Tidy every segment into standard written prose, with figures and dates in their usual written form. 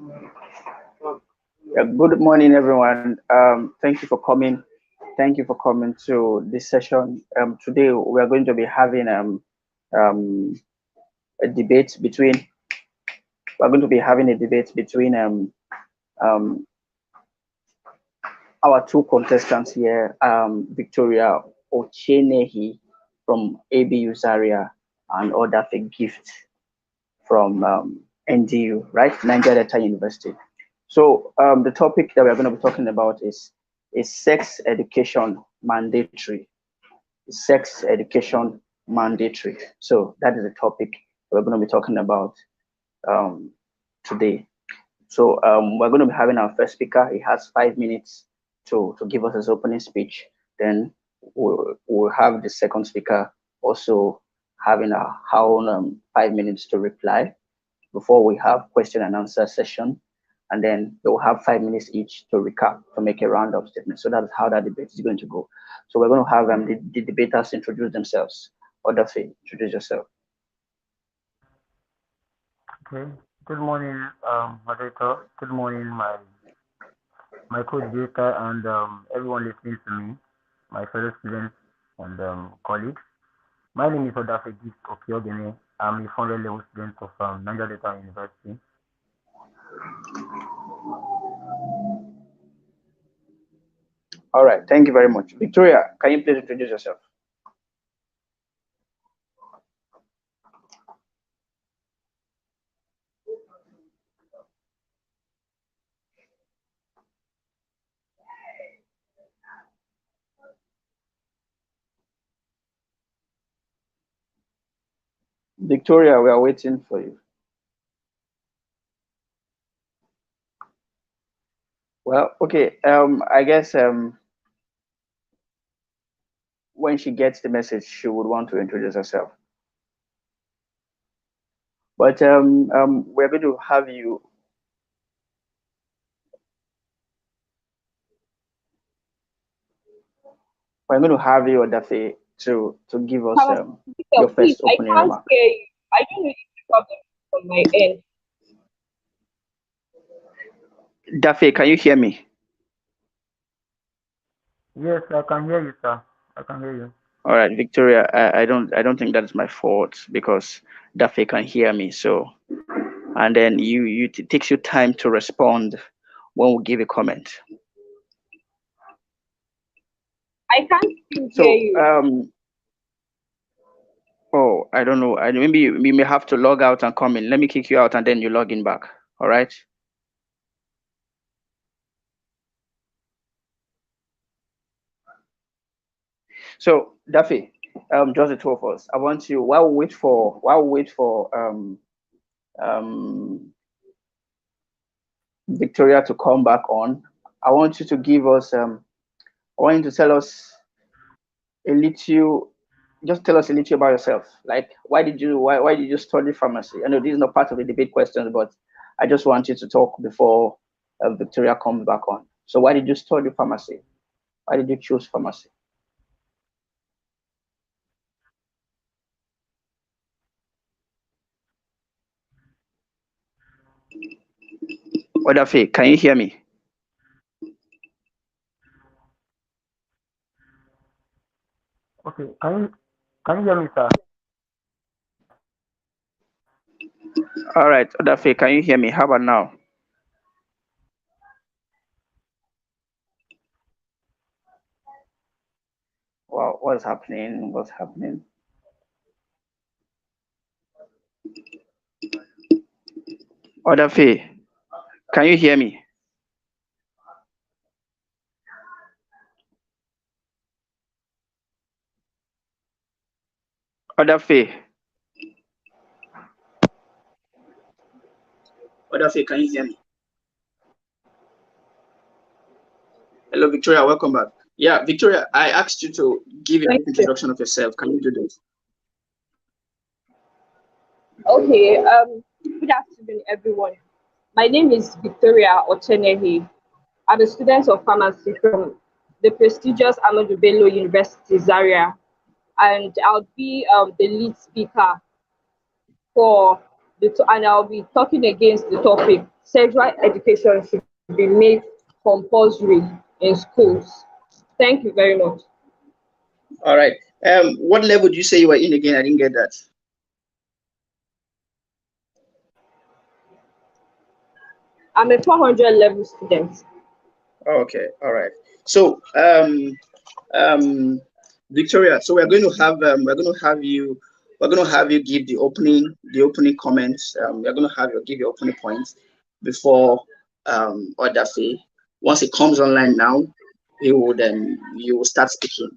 Yeah, good morning, everyone. Thank you for coming. Thank you for coming to this session. Today we are going to be having um, a debate between. We're going to be having a debate between um, our two contestants here, Victoria Ochenehi from ABU Zaria and Odafe Gift from NDU, right? Nigeria Delta University. So the topic that we're going to be talking about is sex education mandatory? Is sex education mandatory? So that is the topic we're going to be talking about um, today. So we're going to be having our first speaker. He has 5 minutes to give us his opening speech. Then we'll have the second speaker also having a own 5 minutes to reply before we have question and answer session. And then they'll have 5 minutes each to recap, to make a roundup statement. So that's how that debate is going to go. So we're going to have the debaters introduce themselves. Odafe, introduce yourself. Okay. Good morning, moderator. Good morning, my co-debater and everyone listening to me, my fellow students and colleagues. My name is Odafe Okiogene. I'm a 400 level student of Nigeria Delta University. All right, thank you very much. Victoria, can you please introduce yourself? Victoria, we are waiting for you. Well, okay. I guess when she gets the message, she would want to introduce herself. But we're going to have you. We're going to have you, Odafe, to give us your Please, first I opening can't remark. hear you. I don't know if the problem from my end. Dafe, can you hear me? Yes, I can hear you, sir. I can hear you. All right, Victoria. I don't think that's my fault because Dafe can hear me. So, and then it takes you time to respond when we give a comment. I can't still hear So you. oh, I don't know. Maybe we may have to log out and come in. Let me kick you out and then you log in back. All right. So Daffy, just the two of us. I want you while we wait for um, Victoria to come back on. I want you to give us I want you to tell us a little, just tell us a little about yourself. Like, why did you study pharmacy? I know this is not part of the debate questions, but I just want you to talk before Victoria comes back on. So, why did you study pharmacy? Why did you choose pharmacy? Odafe, can you hear me? Okay. Can you hear me, sir? All right, Odafe, can you hear me? How about now? Wow, what's happening? What's happening? Odafe, can you hear me? Odafe. Odafe, can you hear me? Hello, Victoria. Welcome back. Yeah, Victoria, I asked you to give a Thank brief you. introduction of yourself. Can you do this? Okay. Good afternoon, everyone. My name is Victoria Ochenehi. I'm a student of pharmacy from the prestigious Ahmadu Bello University, Zaria, and I'll be the lead speaker and I'll be talking against the topic sexual education should be made compulsory in schools. Thank you very much. All right. What level do you say you were in again? I didn't get that. I'm a 400 level student. Okay. All right. So, Victoria. So we're going to have you give the opening comments. We're going to have you give your opening points before Odafe. Once it comes online now, you will start speaking.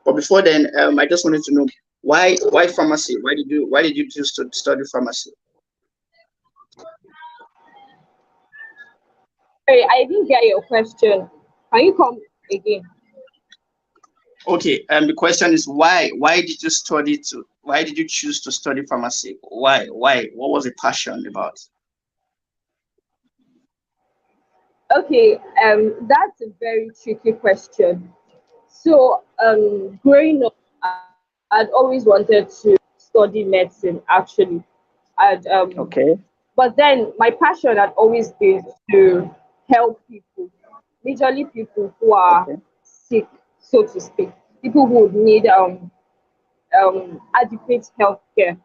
But before then, I just wanted to know why pharmacy? Why did you choose to study pharmacy? Sorry, I didn't get your question. Can you come again? Okay, the question is why did you choose to study pharmacy? Why? What was the passion about? Okay, that's a very tricky question. So, growing up, I'd always wanted to study medicine, actually. And Okay, but then my passion had always been to help people, majorly people who are okay, sick, so to speak, people who would need adequate health care.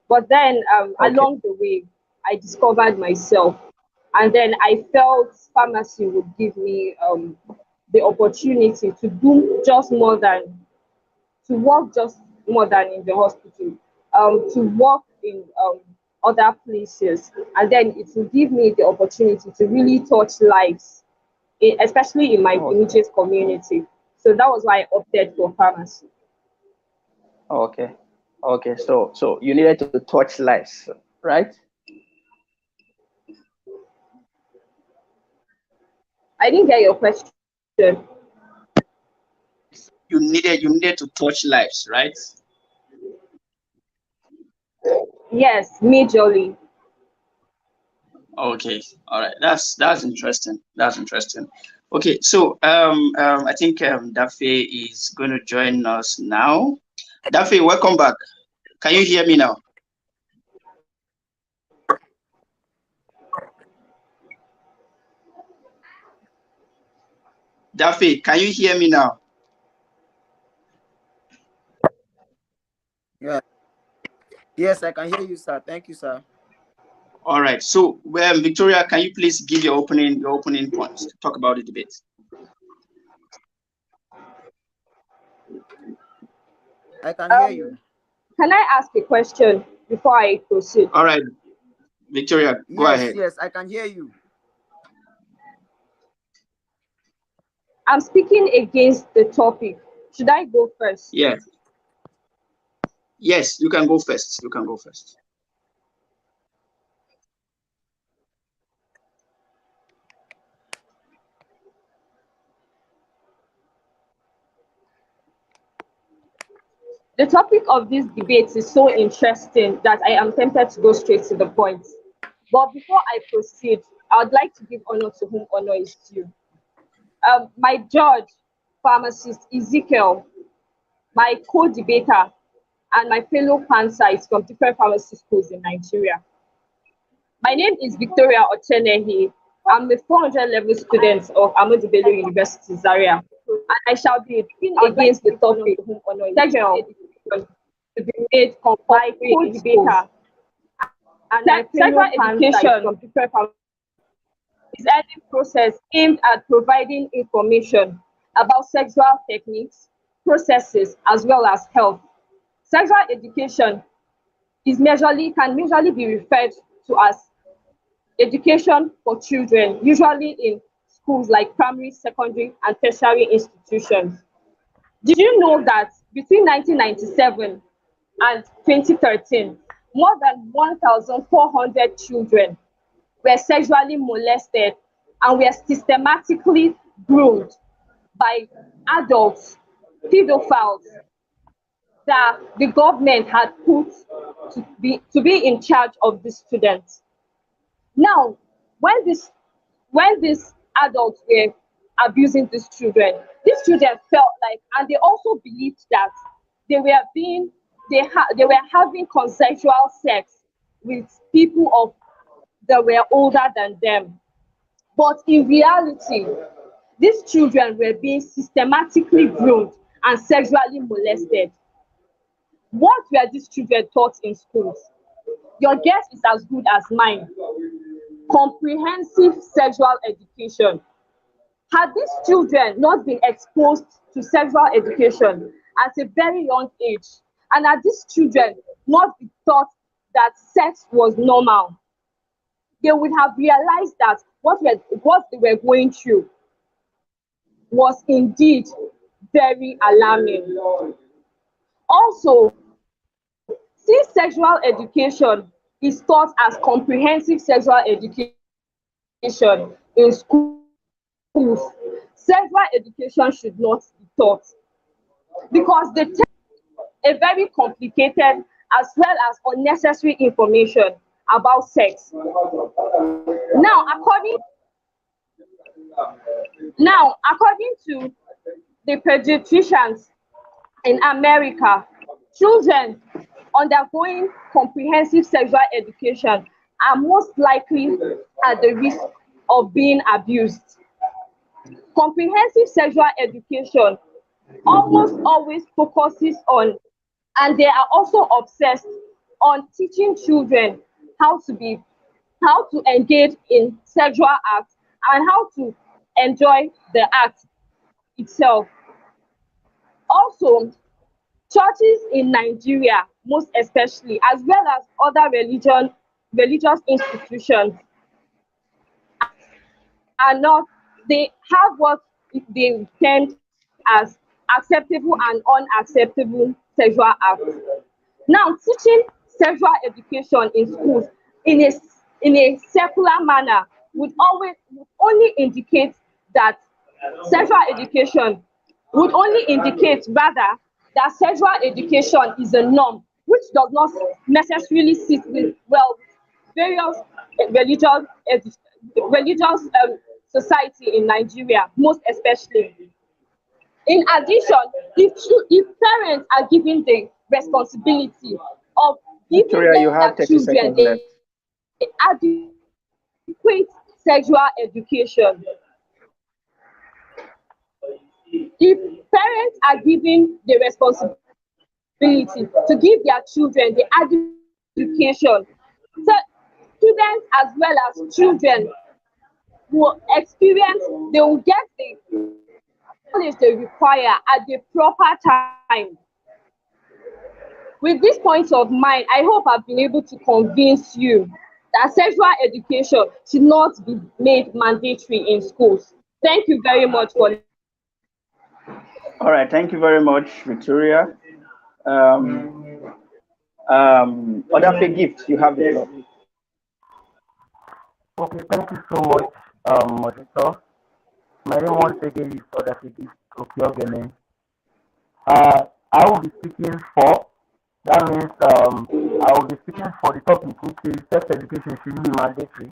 But then okay, along the way, I discovered myself, and then I felt pharmacy would give me the opportunity to do just more than to work just more than in the hospital, to work in other places, and then it will give me the opportunity to really touch lives, especially in my okay, immediate community. So that was why I opted for pharmacy. okay, okay. So you needed to touch lives, right? I didn't get your question. You needed to touch lives, right? Yes, majorly. Okay, all right. That's interesting. That's interesting. Okay, so I think Dafe is going to join us now. Dafe, welcome back. Can you hear me now? Dafe, can you hear me now? Yeah. Yes, I can hear you, sir. Thank you, sir. All right. So, Victoria, can you please give your opening points to talk about the debate? I can hear you. Um, can I ask a question before I proceed? All right, Victoria, go Yes, ahead. yes, I can hear you. I'm speaking against the topic. Should I go first? Yeah. Yes, you can go first. You can go first. The topic of this debate is so interesting that I am tempted to go straight to the point. But before I proceed, I would like to give honor to whom honor is due. My judge, pharmacist Ezekiel, my co-debater, and my fellow pansites from different pharmacy schools in Nigeria. My name is Victoria Ochenehi. I'm a 400 level student of Ahmadu Bello University, Zaria, and I shall be speaking against the topic sexual education to be made compulsory in schools. And sexual education from different is any process aimed at providing information about sexual techniques, processes, as well as health. Sexual education can majorly be referred to as education for children, usually in schools like primary, secondary, and tertiary institutions. Did you know that between 1997 and 2013, more than 1,400 children were sexually molested and were systematically groomed by adults, pedophiles that the government had put to be in charge of the students? Now, when this when these adults were abusing these children felt like, and they also believed that they were being they were having consensual sex with people of that were older than them. But in reality, these children were being systematically groomed and sexually molested. What were these children taught in schools? Your guess is as good as mine. Comprehensive sexual education. Had these children not been exposed to sexual education at a very young age, and had these children not been taught that sex was normal, they would have realized that what they were going through was indeed very alarming. Also, since sexual education is taught as comprehensive sexual education in schools, sexual education should not be taught because they tend a very complicated as well as unnecessary information about sex. Now, according to the pediatricians in America, children undergoing comprehensive sexual education are most likely at the risk of being abused. Comprehensive sexual education almost always focuses on, and they are also obsessed on teaching children how to be how to engage in sexual acts and how to enjoy the act itself. Also, churches in Nigeria, most especially, as well as other religious institutions, are not they have what they termed as acceptable and unacceptable sexual acts. Now, teaching sexual education in schools in a secular manner would only indicate that sexual education would only indicate rather that sexual education is a norm, which does not necessarily sit with well various religious religious society in Nigeria, most especially. In addition, if parents are given the responsibility of giving Victoria, you their have 30 children seconds the left. adequate sexual education, if parents are given the responsibility to give their children the adequate education, so students as well as children they will get the knowledge they require at the proper time. With this point of mind, I hope I've been able to convince you that sexual education should not be made mandatory in schools. Thank you very much for All right, thank you very much, Victoria. Um, Odafe Gift, you have the floor. Okay, thank you so much, moderator. My name once again is Odafe Okiogene. I will be speaking for. That means I will be speaking for the topic, which is sex education should be mandatory.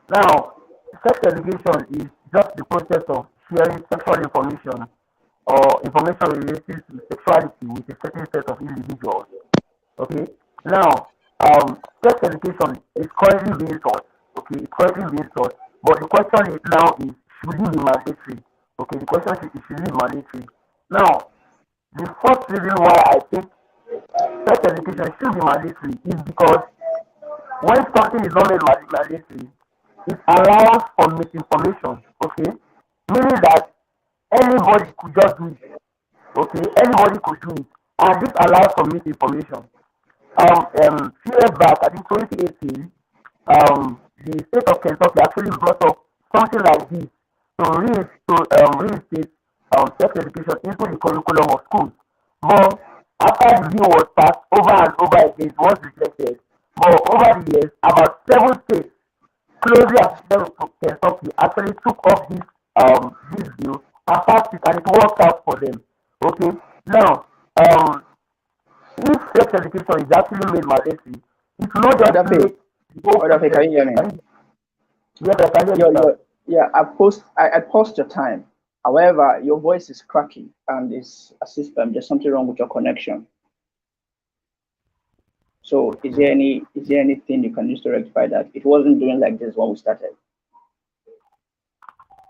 Now, sex education is just the process of sharing sexual information or information related to sexuality with a certain set of individuals. Okay. Now, sex education is currently being taught. Okay, it's currently being taught. But the question is now is should it be mandatory? Okay, the question is should it be mandatory? Now, the first reason why I think sex education should be mandatory is because when something is not made mandatory, it allows for misinformation. Okay, meaning that anybody could just do it. Okay, anybody could do it, and this allows for misinformation. Few years back, I think 2018, the state of Kentucky actually brought up something like this reinstate sex education into the curriculum of schools. But after the bill was passed over and over again, it was rejected. But over the years, about 7 states closely affiliated to Kentucky actually took off this bill and passed it, and it worked out for them. Okay, now if sex education is actually made mandatory, it will not just Odafe, make the whole Odafe, process. can you hear me? Yes, I can hear you, sir. Yeah, I paused your time. However, your voice is cracking and it's a system. There's something wrong with your connection. So is there anything you can use to rectify that? It wasn't doing like this when we started.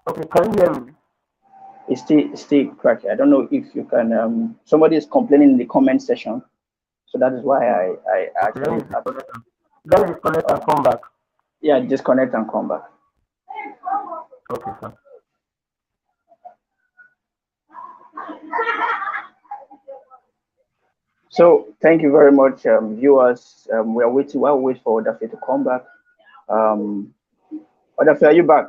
Okay, can you hear me? It's still cracky. I don't know if you can. Somebody is complaining in the comment section, so that is why I Okay, let me actually have. disconnect. Let me disconnect and come back. Yeah, disconnect and come back. Okay, sir. So thank you very much, viewers. We are waiting. While we wait for Odafe to come back. Um, Odafe, are you back?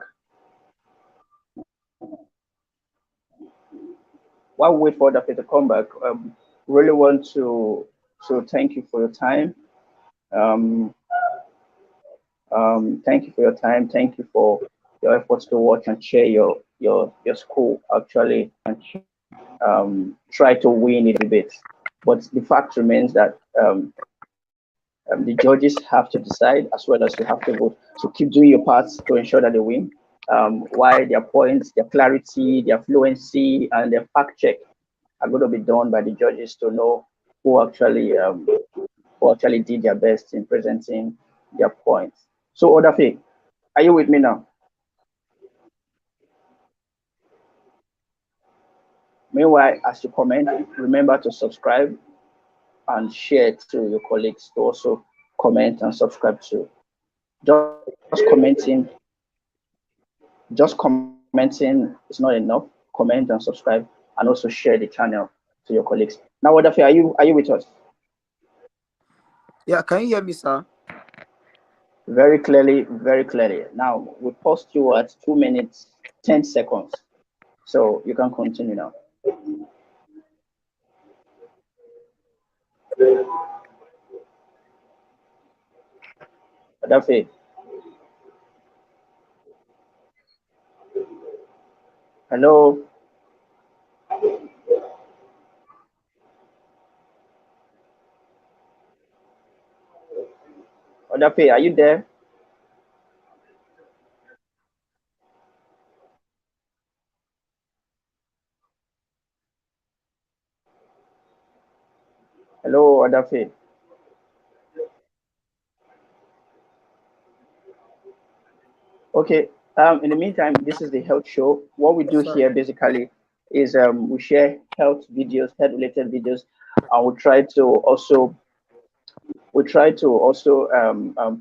While we wait for Odafe to come back, really want to thank you for your time. Um, thank you for your time. Thank you for your efforts to watch and share your school actually try to win it a bit. But the fact remains that the judges have to decide as well as you have to vote. So keep doing your parts to ensure that they win. Why their points, their clarity, their fluency, and their fact check are going to be done by the judges to know who actually did their best in presenting their points. So Odafe, are you with me now? Meanwhile, as you comment, remember to subscribe and share to your colleagues to also comment and subscribe too. Just commenting, just commenting is not enough. Comment and subscribe and also share the channel to your colleagues. Now, Odafe, are you with us? Yeah, can you hear me, sir? Very clearly, very clearly. Now we paused you at 2 minutes, 10 seconds. So you can continue now. Odafe, hello. Odafe, are you there? Hello, Odafe. Okay. In the meantime, this is the health show. What we do Yes, sir. here basically is we share health videos, health related videos, and we try to also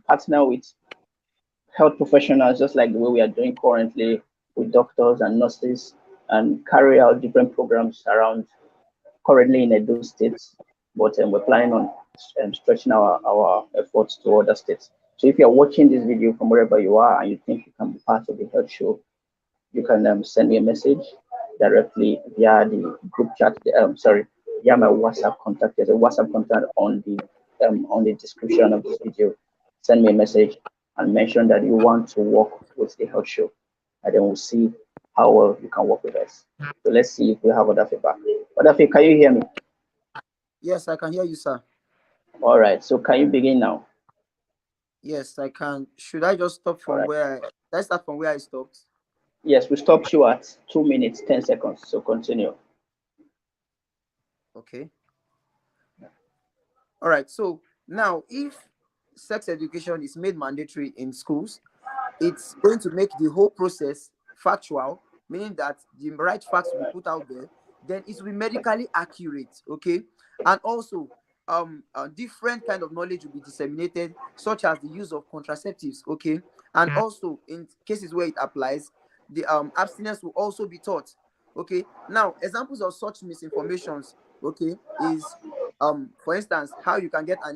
partner with health professionals, just like the way we are doing currently with doctors and nurses, and carry out different programs around currently in Edo states, but we're planning on stretching our efforts to other states. So if you're watching this video from wherever you are and you think you can be part of the health show, you can send me a message directly via the group chat. Sorry, via my WhatsApp contact. There's a WhatsApp contact on the description of this video. Send me a message and mention that you want to work with the health show, and then we'll see how well you can work with us. So let's see if we have other feedback. Other can you hear me? Yes, I can hear you, sir. All right. So can you begin now? Yes, I can. Should I just stop All from right. where let's start from where I stopped? Yes, we stopped you at 2 minutes, 10 seconds. So continue. Okay. All right. So now, if sex education is made mandatory in schools, it's going to make the whole process factual, meaning that the right facts will be put out there. Then it will be medically accurate. Okay, and also different kind of knowledge will be disseminated, such as the use of contraceptives. Okay, and also in cases where it applies, the abstinence will also be taught. Okay, now examples of such misinformations, okay, is for instance how you can get a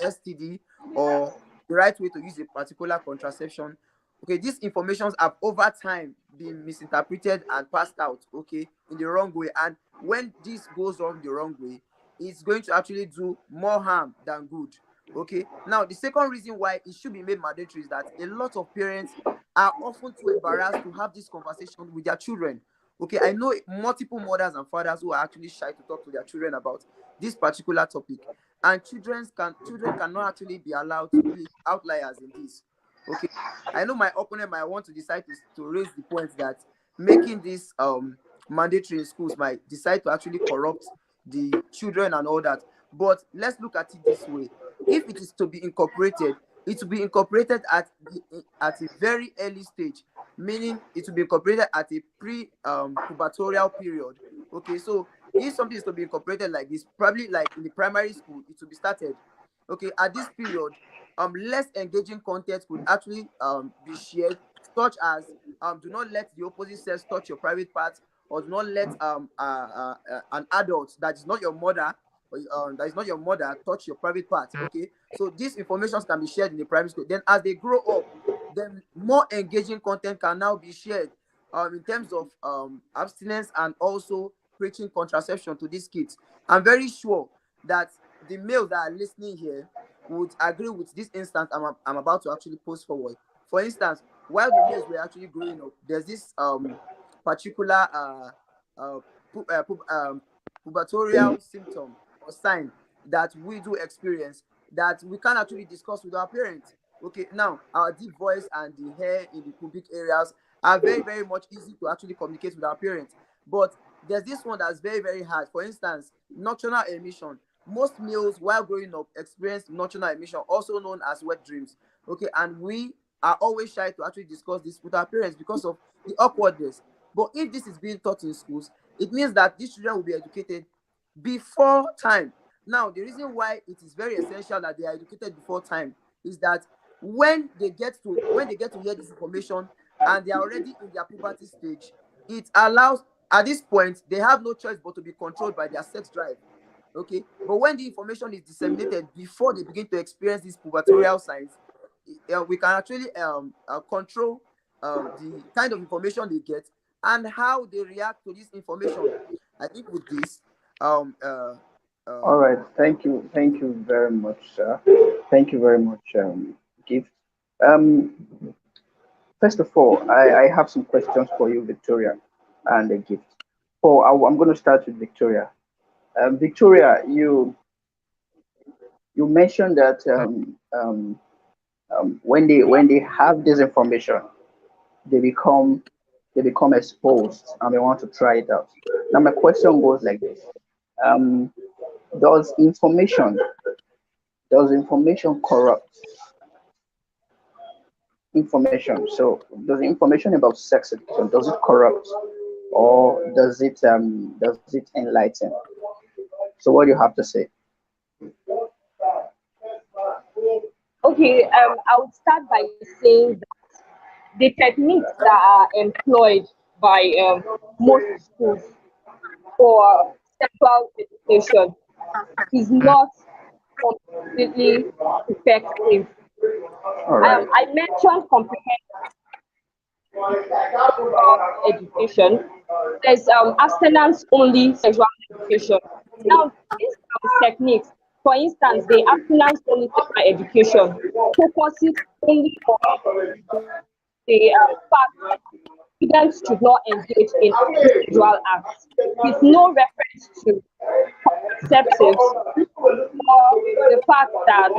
STD, or the right way to use a particular contraception. Okay, these informations have over time been misinterpreted and passed out, okay, in the wrong way. And when this goes on the wrong way, it's going to actually do more harm than good. Okay, now the second reason why it should be made mandatory is that a lot of parents are often too embarrassed to have this conversation with their children. Okay, I know multiple mothers and fathers who are actually shy to talk to their children about this particular topic, and children cannot actually be allowed to be outliers in this. Okay, I know my opponent might want to decide to raise the point that making this mandatory in schools might decide to actually corrupt the children and all that, But let's look at it this way: if it is to be incorporated, it will be incorporated at a very early stage, meaning it will be incorporated at a pubertorial period. Okay, so if something is to be incorporated like this, probably like in the primary school, it will be started. Okay, at this period, less engaging content could actually be shared, such as do not let the opposite sex touch your private parts, or do not let an adult that is not your mother, touch your private parts. Okay, so these informations can be shared in the primary school. Then as they grow up, then more engaging content can now be shared in terms of abstinence and also preaching contraception to these kids. I'm very sure that the males that are listening here would agree with this instance I'm about to actually post forward. For instance, while the males were actually growing up, there's this particular pubertorial symptom or sign that we do experience that we can actually discuss with our parents. Okay, now our deep voice and the hair in the pubic areas are very, very much easy to actually communicate with our parents. But there's this one that's very, very hard. For instance, nocturnal emission. Most males, while growing up, experience nocturnal emission, also known as wet dreams. Okay, and we are always shy to actually discuss this with our parents because of the awkwardness. But if this is being taught in schools, it means that these children will be educated before time. Now, the reason why it is very essential that they are educated before time is that when they get to hear this information and they are already in their puberty stage, it allows, at this point, they have no choice but to be controlled by their sex drive. Okay, but when the information is disseminated before they begin to experience these pubertorial signs, we can actually control the kind of information they get and how they react to this information. I think with this, All right. Thank you. Thank you very much, sir. Thank you very much, Gift. Um, First of all, I have some questions for you, Victoria, and a Gift. I'm going to start with Victoria. Victoria, you mentioned that when they have this information, they become they become exposed and they want to try it out. Now, my question goes like this: um, Does information corrupt information? So, does information about sex education, does it corrupt, or does it enlighten? So, what do you have to say? Okay, I would start by saying that the techniques that are employed by most schools for sexual education is not completely effective. All right. I mentioned comprehensive education. There's abstinence only sexual education. Now, these techniques, for instance, the abstinence only sexual education focuses only on the fact that students should not engage in sexual acts with no reference to contraceptives or the fact that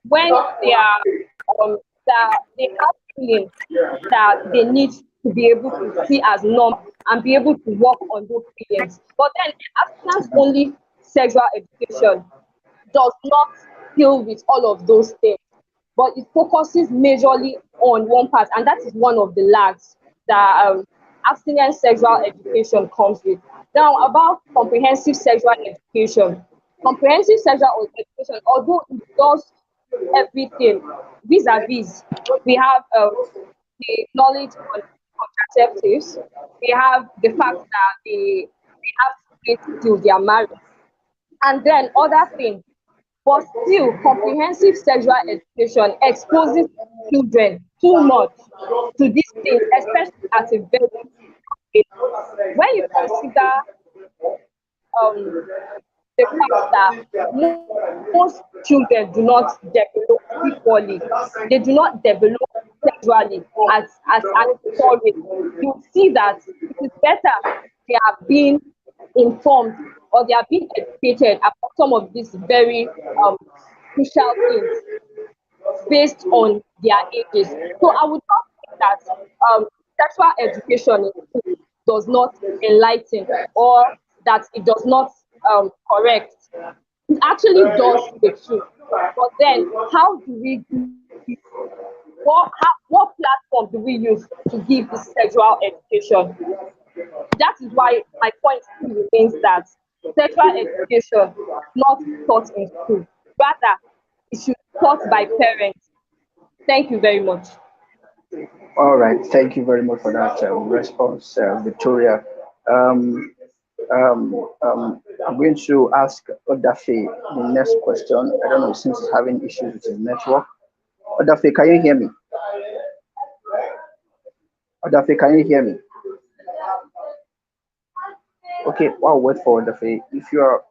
when they are that they have feelings that they need to be able to see as normal and be able to work on those feelings. But then abstinence only sexual education does not deal with all of those things, but it focuses majorly on one part, and that is one of the lags that abstinence sexual education comes with. Now, about comprehensive sexual education. Comprehensive sexual education, although it does everything vis-a-vis, we have the knowledge on contraceptives, we have the fact that they have to wait till they are married, and then other things. But still, comprehensive sexual education exposes children too much to these things, especially at a very young age. When you consider the fact that most children do not develop equally, they do not develop sexually as an equal rate, you see that it is better they are being informed or they are being educated about some of these very crucial things based on their ages. So I would not think that sexual education in school does not enlighten or that it does not correct It actually does the two. But then, how do we what platform do we use to give the sexual education? That is why my point still remains that sexual education is not taught in school. Rather, it should be taught by parents. Thank you very much. All right, thank you very much for that response, Victoria. Um, I'm going to ask Odafe the next question. I don't know, since he's having issues with his network. Odafe, can you hear me? Odafe, can you hear me? Okay, I'll wait for Odafe. If you are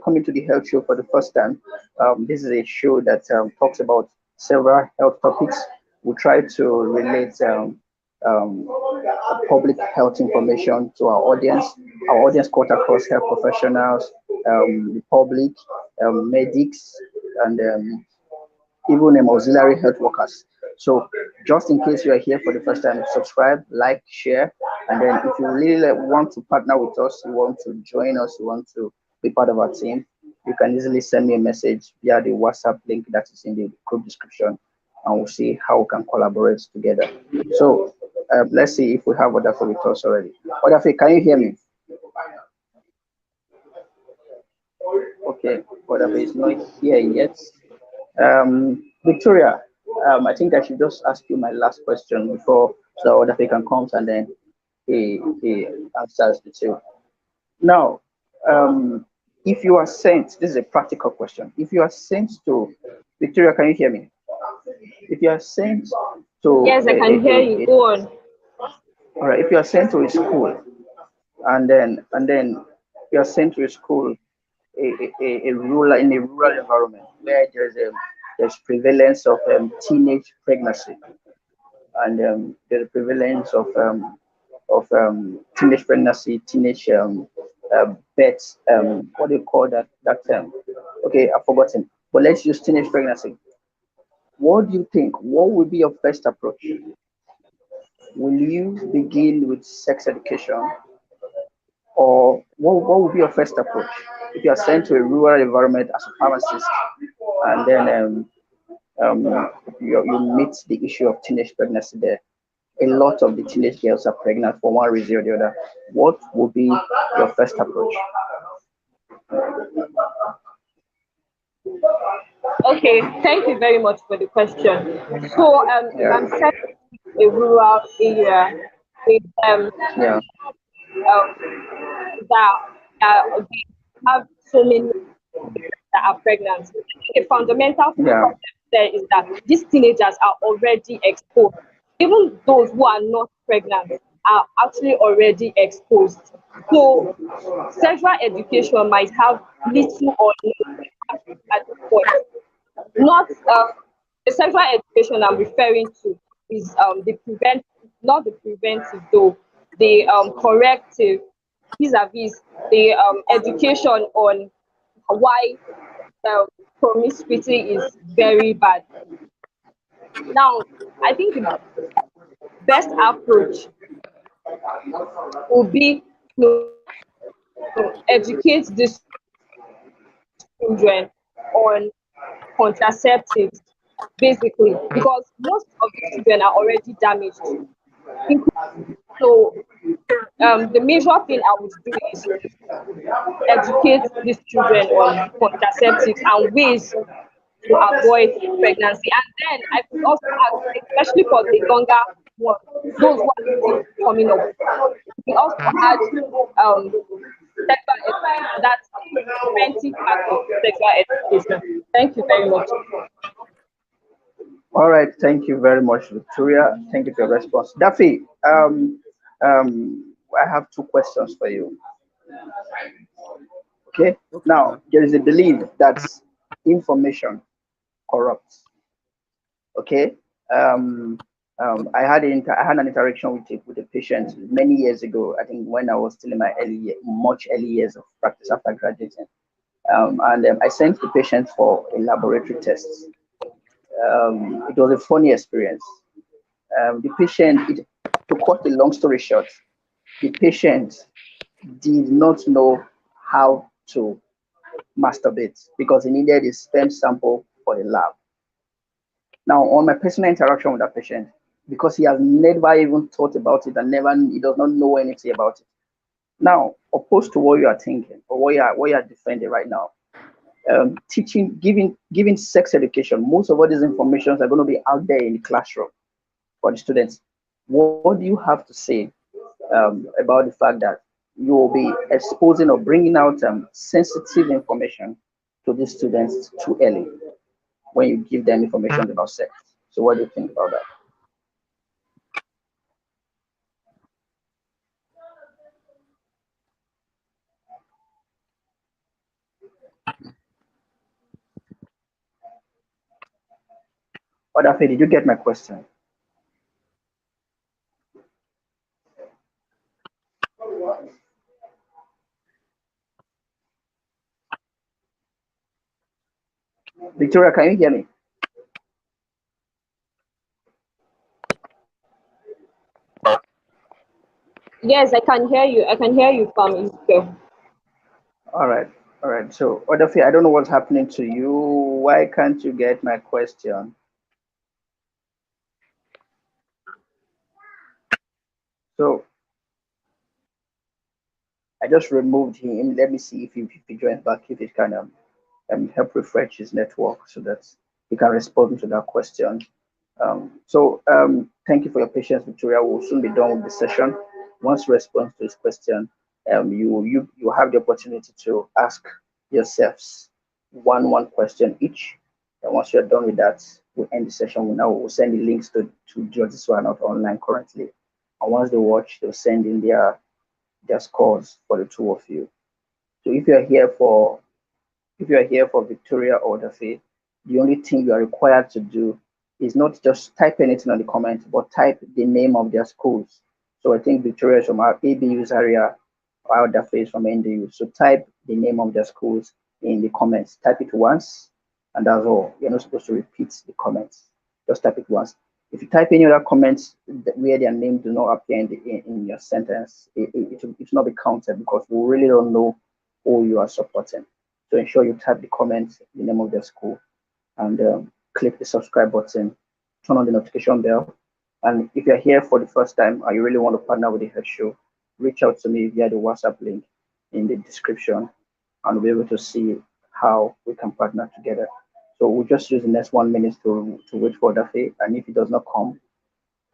coming to the health show for the first time, this is a show that talks about several health topics. We try to relate um, public health information to our audience. Our audience cut across health professionals, the public, medics, and even auxiliary health workers. So just in case you are here for the first time, subscribe, like, share, and then if you really want to partner with us, you want to join us, you want to be part of our team, you can easily send me a message via the WhatsApp link that is in the group description, and we'll see how we can collaborate together. So let's see if we have Odafe with us already. Odafe, can you hear me? Okay, Odafe is not here yet. Victoria, I think I should just ask you my last question before the other can comes and then he answers the two. Now, um, if you are sent, this is a practical question. If you are sent to Victoria, can you hear me? If you are sent to Yes, I can hear you. Go on. all right, if you are sent to a school and then you are sent to a school a rural in a rural environment where there's prevalence of teenage pregnancy and there's prevalence of teenage pregnancy, teenage births. What do you call that term? Okay, I've forgotten. But let's use teenage pregnancy. What do you think? What would be your first approach? Will you begin with sex education, or what would be your first approach if you are sent to a rural environment as a pharmacist, and then you meet the issue of teenage pregnancy there? A lot of the teenage girls are pregnant for one reason or the other. What would be your first approach? Okay, thank you very much for the question. So, if Yeah, I'm set in a rural area with yeah, um, that we have so many that are pregnant. A fundamental yeah, problem there is that these teenagers are already exposed. Even those who are not pregnant are actually already exposed. So sexual education might have little or no impact at this point. Not the sexual education I'm referring to is the prevent, not the preventive though, the corrective vis-a-vis the education on why um, promiscuity is very bad. Now, I think the best approach would be to educate these children on contraceptives, basically, because most of these children are already damaged. So, the major thing I would do is educate these children on contraceptives and ways to avoid pregnancy. And then I could also ask, especially for the younger ones, those who are still coming up, we also add sexual education, that's the preventive part of sexual education. Thank you very much. all right, thank you very much, Victoria. Thank you for your response. Daffy, I have two questions for you. Okay, Okay, now sir. there is a belief that information corrupts. Okay, um, I had an interaction with a patient many years ago. I think when I was still in my much early years of practice after graduating. And I sent the patient for a laboratory test. It was a funny experience. To cut a long story short, the patient did not know how to masturbate because he needed a sperm sample for the lab. Now, on my personal interaction with that patient, because he has never even thought about it and he does not know anything about it. Now, opposed to what you are thinking or what you are defending right now, teaching, giving sex education, most of all these informations are going to be out there in the classroom for the students. What do you have to say about the fact that you will be exposing or bringing out sensitive information to these students too early when you give them information about sex? So, what do you think about that? Odafe, did you get my question? Victoria, can you hear me? Yes, I can hear you. I can hear you from Ezekiel. All right. All right. So, Odafe, I don't know what's happening to you. Why can't you get my question? So, I just removed him. Let me see if he joins back, if it can help refresh his network so that he can respond to that question. Thank you for your patience, Victoria. We'll soon be done with the session. Once you respond to his question, you have the opportunity to ask yourselves one question each. And once you're done with that, we'll end the session. We'll send the links to judges who are not online currently. And once they watch, they'll send in their scores for the two of you. So if you are here for Victoria or Odafe, the only thing you are required to do is not just type anything on the comment, but type the name of their schools. So I think Victoria is from our ABU Zaria, or Odafe is from NDU. So type the name of their schools in the comments. Type it once, and that's all. You're not supposed to repeat the comments. Just type it once. If you type any other comments where their name do not appear in your sentence, it will not be counted because we really don't know who you are supporting. So ensure you type the comments, the name of the school, and click the subscribe button, turn on the notification bell. And if you're here for the first time and you really want to partner with the Head Show, reach out to me via the WhatsApp link in the description, and we'll be able to see how we can partner together. So we'll just use the next 1 minute to wait for Dafe, and if he does not come,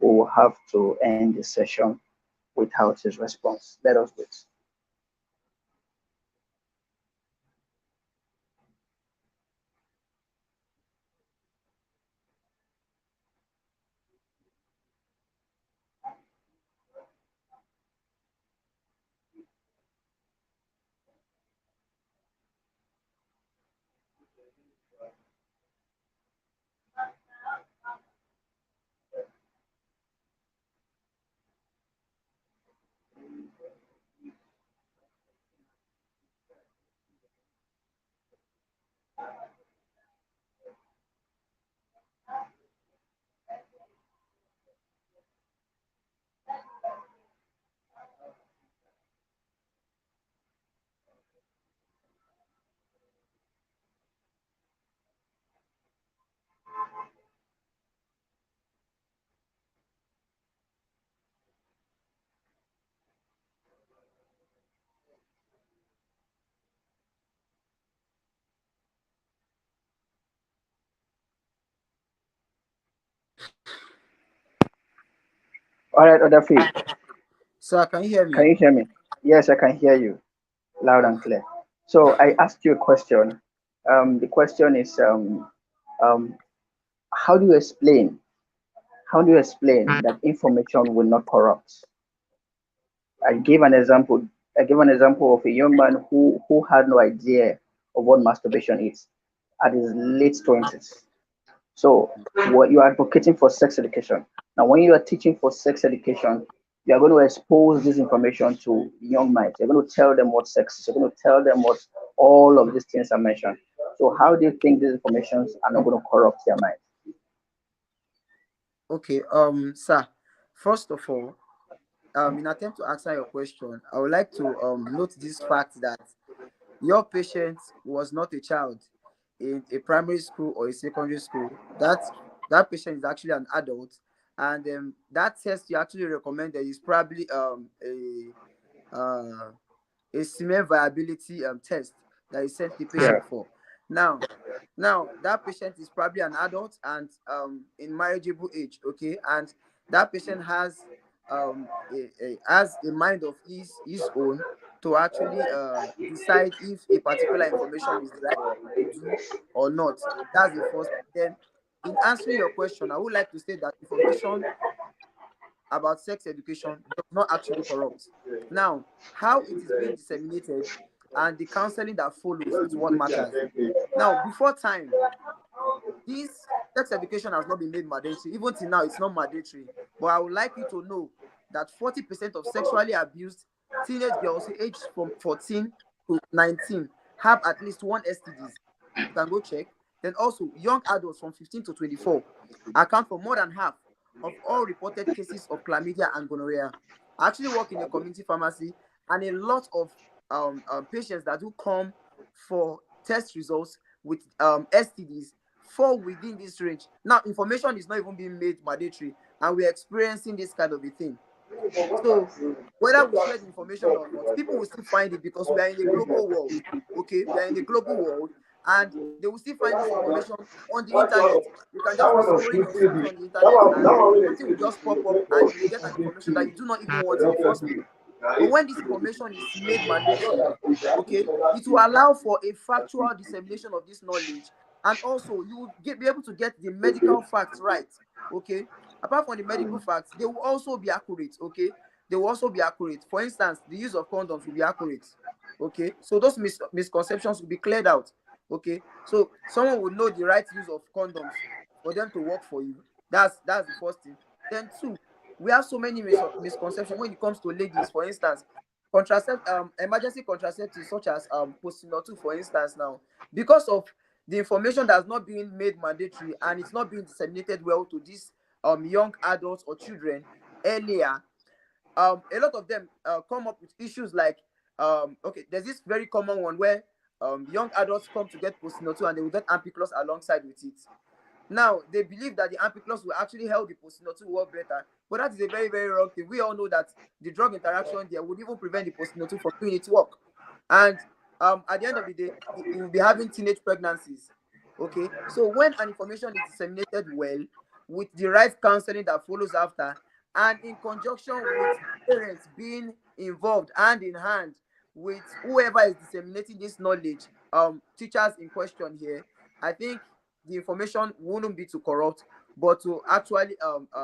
we will have to end the session without his response. Let us wait. All right, Odafe, Sir, can you hear can me? you hear me? Yes, I can hear you loud Oh, and clear. So I asked you a question. The question is, um, how do you explain? How do you explain that information will not corrupt? I gave an example. I gave an example of a young man who had no idea of what masturbation is at his late 20s. So what you are advocating for sex education. Now, when you are teaching for sex education, you are going to expose this information to young minds. You're going to tell them what sex is. You're going to tell them what all of these things are mentioned. So how do you think these informations are not going to corrupt their minds? okay. Sir, first of all, in attempt to answer your question, I would like to note this fact that your patient was not a child in a primary school or a secondary school, that patient is actually an adult, and that test you actually recommended is probably uh, a semen viability test that you sent the Yeah. patient for. Now, now that patient is probably an adult and in marriageable age, okay, and that patient has has a mind of his own to actually decide if a particular information is the right thing to do or not. That's the first. Then, in answering your question, I would like to say that information about sex education does not actually corrupt. Now, how it is being disseminated and the counseling that follows is what matters. Now, before time, this sex education has not been made mandatory. Even till now, it's not mandatory. But I would like you to know that 40% of sexually abused teenage girls aged from 14 to 19 have at least one STDs. You can go check. Then also, young adults from 15 to 24 account for more than half of all reported cases of chlamydia and gonorrhea. I actually work in a community pharmacy, and a lot of patients that do come for test results with STDs fall within this range. Now, information is not even being made mandatory, and we're experiencing this kind of a thing. So, whether we share the information or not, people will still find it because we are in a global world. Okay, we are in a global world, and they will still find this information on the internet. You can just be scrolling on something on the internet, and something will just pop up, and you get an information that you do not even want in the first place. But when this information is made mandatory, okay, it will allow for a factual dissemination of this knowledge, and also you will be able to get the medical facts right. Okay, apart from the medical facts, they will also be accurate. Okay, they will also be accurate. For instance, the use of condoms will be accurate. Okay, so those misconceptions will be cleared out. Okay, so someone will know the right use of condoms for them to work for you. That's the first thing. Then two, we have so many misconceptions when it comes to ladies. For instance, emergency contraceptives such as Postinor 2, for instance, now because of the information that's not being made mandatory and it's not being disseminated well to these young adults or children earlier, a lot of them come up with issues like okay, there's this very common one where young adults come to get Postinor 2 and they will get ampiclos alongside with it. Now, they believe that the ampiclos will actually help the Postinor 2 work better, but that is a very, very wrong thing. We all know that the drug interaction there would even prevent the Postinor 2 from doing its work. And at the end of the day, you will be having teenage pregnancies. Okay, so when an information is disseminated well, with the right counseling that follows after, and in conjunction with parents being involved hand in hand with whoever is disseminating this knowledge, teachers in question here, I think the information wouldn't be to corrupt, but to actually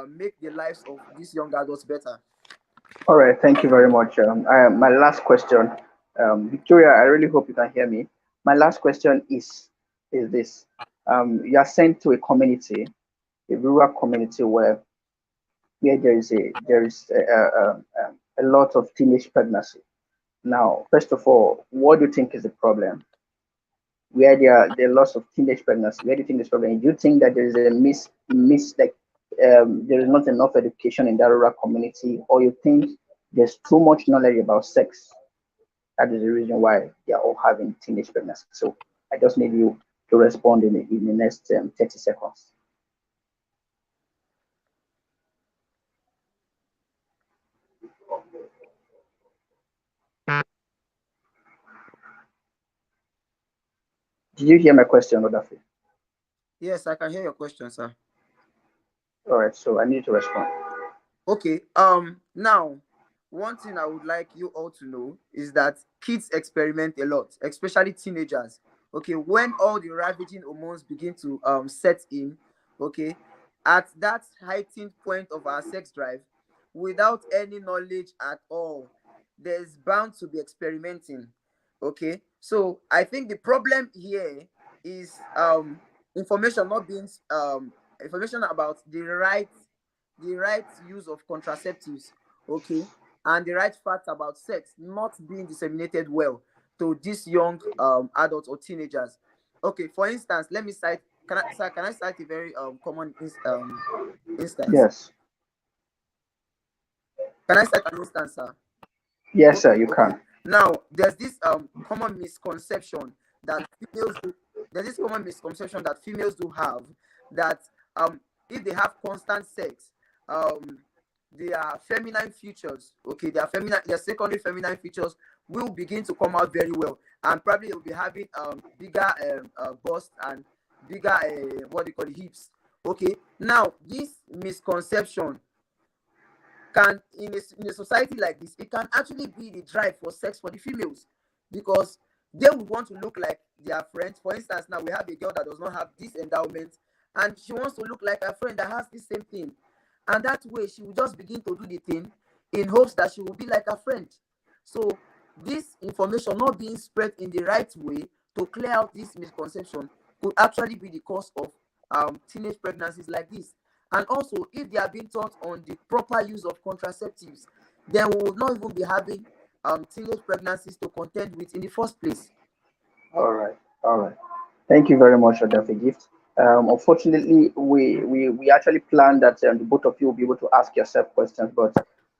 make the lives of these young adults better. All right, thank you very much. My last question, Victoria, I really hope you can hear me. My last question is this: you are sent to a community, a rural community where there is a lot of teenage pregnancy. Now, first of all, what do you think is the problem? Where there are lots of teenage pregnancy, where do you think this problem? Do you think that there is a there is not enough education in that rural community, or you think there's too much knowledge about sex? That is the reason why they are all having teenage pregnancy. So I just need you to respond in the next 30 seconds. Did you hear my question, Odafe? Yes, I can hear your question, sir. All right, so I need to respond. Okay. Now, one thing I would like you all to know is that kids experiment a lot, especially teenagers. Okay, when all the ravaging hormones begin to set in, okay, at that heightened point of our sex drive, without any knowledge at all, there's bound to be experimenting. Okay, so I think the problem here is information not being information about the right use of contraceptives, okay, and the right facts about sex not being disseminated well to these young adults or teenagers. Okay, for instance, let me cite. Can I, sir, can I cite a very common instance? Yes, Can I cite an instance, sir? yes, sir, Okay, you okay. can. Now, common misconception that females do, there's this common misconception that females do have, that if they have constant sex, their feminine features, okay, their secondary feminine features will begin to come out very well, and probably they'll be having bigger bust and bigger what they call hips. Okay, now this misconception can, in a society like this, it can actually be the drive for sex for the females, because they would want to look like their friends. For instance, now we have a girl that does not have this endowment, and she wants to look like a friend that has the same thing, and that way she will just begin to do the thing in hopes that she will be like a friend. So this information not being spread in the right way to clear out this misconception could actually be the cause of teenage pregnancies like this. And also, if they are being taught on the proper use of contraceptives, then we will not even be having teenage pregnancies to contend with in the first place. All right, all right. Thank you very much for that gift. Unfortunately, we actually planned that the both of you will be able to ask yourself questions, but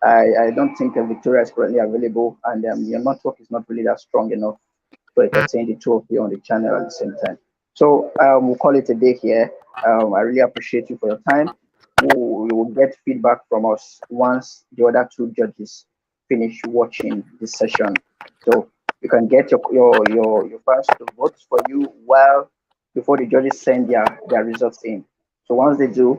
I don't think Victoria is currently available, and your network is not really that strong enough to entertain the two of you on the channel at the same time. So we'll call it a day here. I really appreciate you for your time. You will get feedback from us once the other two judges finish watching this session. So you can get your fans to vote for you while before the judges send their results in. So once they do,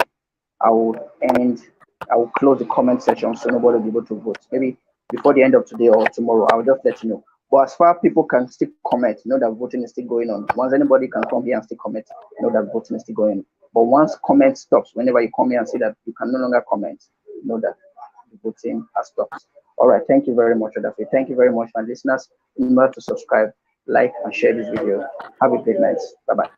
I will end. I will close the comment section so nobody will be able to vote. Maybe before the end of today or tomorrow, I'll just let you know. But as far as people can still comment, know that voting is still going on. Once anybody can come here and still comment, know that voting is still going on. But once comment stops, whenever you come here and see that you can no longer comment, know that the voting has stopped. All right. Thank you very much, Odafe. Thank you very much, my listeners. Remember to subscribe, like, and share this video. Have a great night. Bye bye.